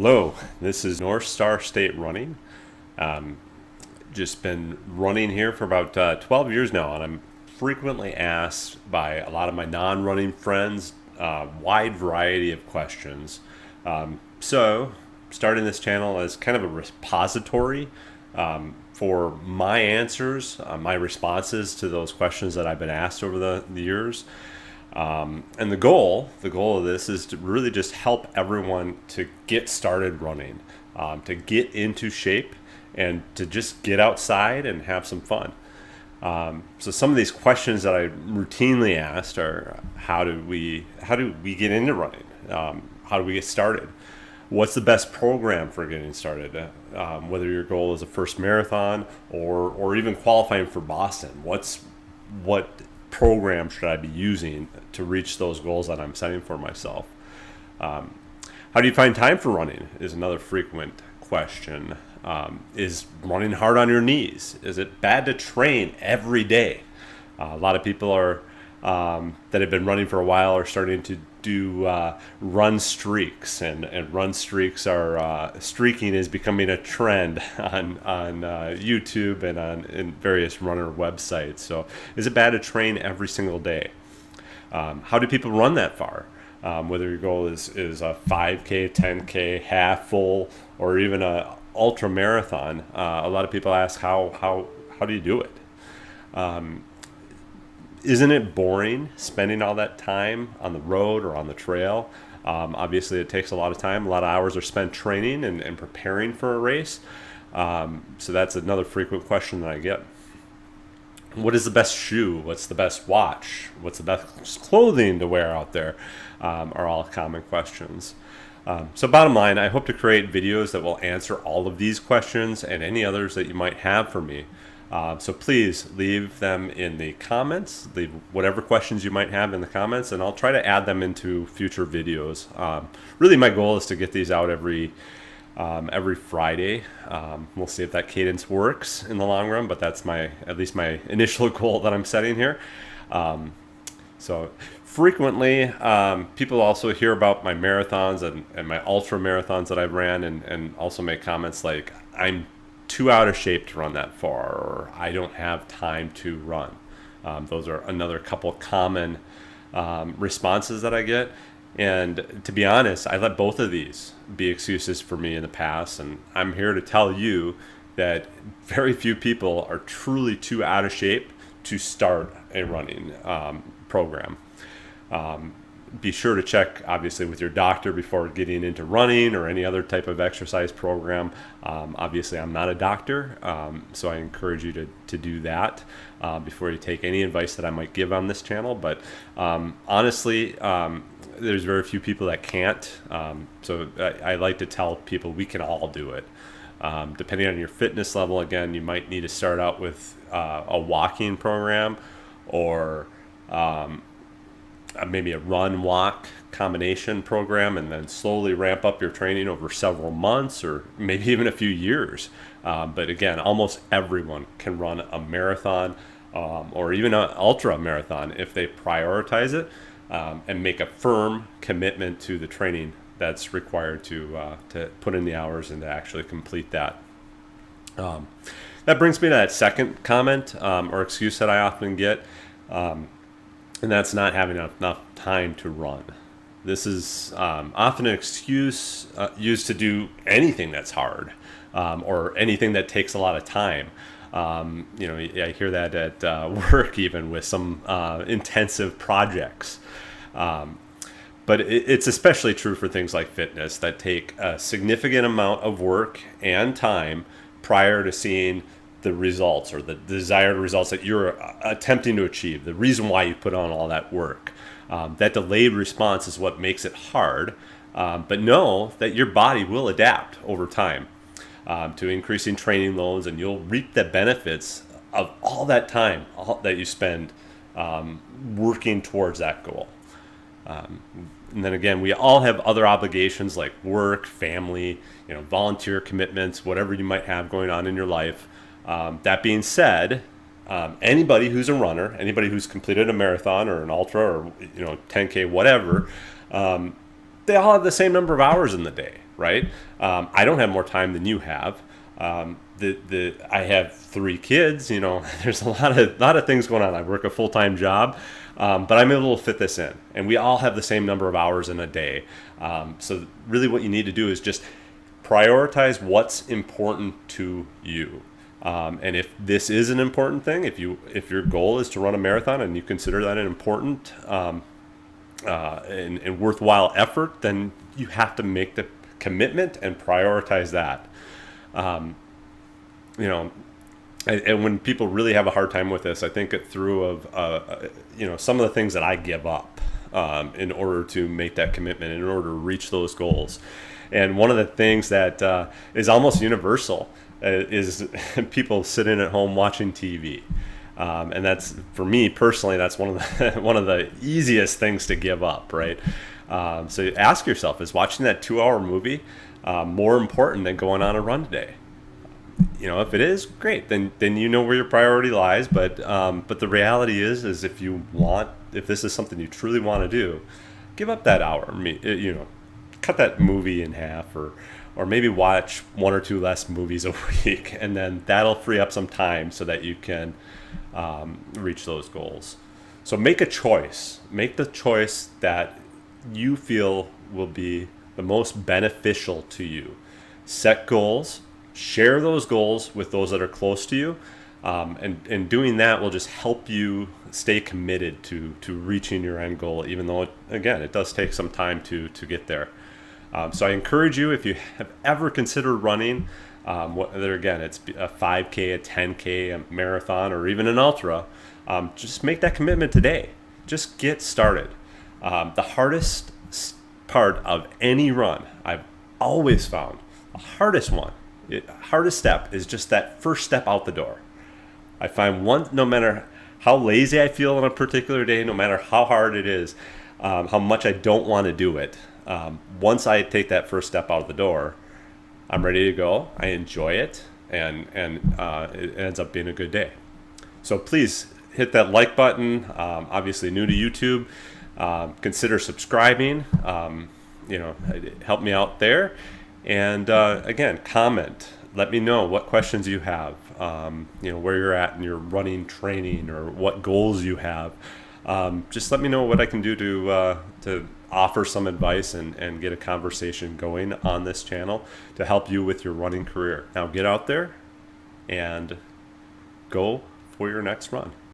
Hello, this is North Star State Running. Just been running here for about 12 years now, and I'm frequently asked by a lot of my non-running friends wide variety of questions. So, starting this channel as kind of a repository for my answers, my responses to those questions that I've been asked over the years. And the goal of this is to really just help everyone to get started running, to get into shape, and to just get outside and have some fun. So some of these questions that I routinely asked are: How do we get into running? How do we get started? What's the best program for getting started? Whether your goal is a first marathon or even qualifying for Boston, what program should I be using to reach those goals that I'm setting for myself? How do you find time for running is another frequent question. Is running hard on your knees? Is it bad to train every day? A lot of people are that have been running for a while are starting to do run streaks, and run streaks are streaking is becoming a trend on YouTube and in various runner websites. So, is it bad to train every single day? How do people run that far? Whether your goal is a 5K, 10K, half, full, or even a ultra marathon, a lot of people ask how do you do it? Isn't it boring spending all that time on the road or on the trail? Obviously, it takes a lot of time. A lot of hours are spent training and preparing for a race. So that's another frequent question that I get. What is the best shoe? What's the best watch? What's the best clothing to wear out there? Are all common questions. So bottom line, I hope to create videos that will answer all of these questions and any others that you might have for me. So please leave them in the comments, leave whatever questions you might have in the comments, and I'll try to add them into future videos. Really, my goal is to get these out every Friday. We'll see if that cadence works in the long run, but that's at least my initial goal that I'm setting here. So frequently, people also hear about my marathons and my ultra marathons that I've ran, and also make comments like, I'm too out of shape to run that far, or I don't have time to run. Those are another couple common responses that I get. And to be honest, I let both of these be excuses for me in the past, and I'm here to tell you that very few people are truly too out of shape to start a running program. Be sure to check, obviously, with your doctor before getting into running or any other type of exercise program. Obviously, I'm not a doctor, so I encourage you to do that before you take any advice that I might give on this channel. But honestly, there's very few people that can't. So I like to tell people we can all do it. Depending on your fitness level, again, you might need to start out with a walking program or maybe a run-walk combination program, and then slowly ramp up your training over several months or maybe even a few years. But again, almost everyone can run a marathon or even an ultra marathon if they prioritize it and make a firm commitment to the training that's required to put in the hours and to actually complete that. That brings me to that second comment or excuse that I often get. And that's not having enough time to run. This is often an excuse used to do anything that's hard or anything that takes a lot of time. I hear that at work, even with some intensive projects. But it's especially true for things like fitness that take a significant amount of work and time prior to seeing the results or the desired results that you're attempting to achieve, the reason why you put on all that work. That delayed response is what makes it hard, but know that your body will adapt over time to increasing training loads, and you'll reap the benefits of all that time that you spend working towards that goal. And then again, we all have other obligations like work, family, volunteer commitments, whatever you might have going on in your life. That being said, anybody who's a runner, anybody who's completed a marathon or an ultra or 10K, whatever, they all have the same number of hours in the day, right? I don't have more time than you have. I have 3 kids. There's a lot of things going on. I work a full-time job, but I'm able to fit this in, and we all have the same number of hours in a day. So really, what you need to do is just prioritize what's important to you. And if this is an important thing, if your goal is to run a marathon and you consider that an important and worthwhile effort, then you have to make the commitment and prioritize that. And when people really have a hard time with this, I think it through of some of the things that I give up in order to make that commitment, in order to reach those goals. And one of the things that is almost universal is people sitting at home watching TV. And that's, for me personally, that's one of the easiest things to give up, right? So ask yourself, is watching that 2-hour movie more important than going on a run today? If it is, great, then you know where your priority lies. But the reality is if this is something you truly want to do, give up that hour. Cut that movie in half, or maybe watch 1 or 2 less movies a week, and then that'll free up some time so that you can reach those goals. So make a choice. Make the choice that you feel will be the most beneficial to you. Set goals. Share those goals with those that are close to you, and doing that will just help you stay committed to reaching your end goal, even though it does take some time to get there. So I encourage you, if you have ever considered running, whether it's a 5K, a 10K, a marathon, or even an ultra, just make that commitment today. Just get started. The hardest part of any run, I've always found, the hardest step is just that first step out the door. I find no matter how lazy I feel on a particular day, no matter how hard it is, how much I don't want to do it, once I take that first step out of the door, I'm ready to go. I enjoy it, and it ends up being a good day. So please hit that like button. Obviously, new to YouTube, consider subscribing. Help me out there. And again, comment. Let me know what questions you have, where you're at in your running training, or what goals you have. Just let me know what I can do to offer some advice and get a conversation going on this channel to help you with your running career. Now get out there and go for your next run.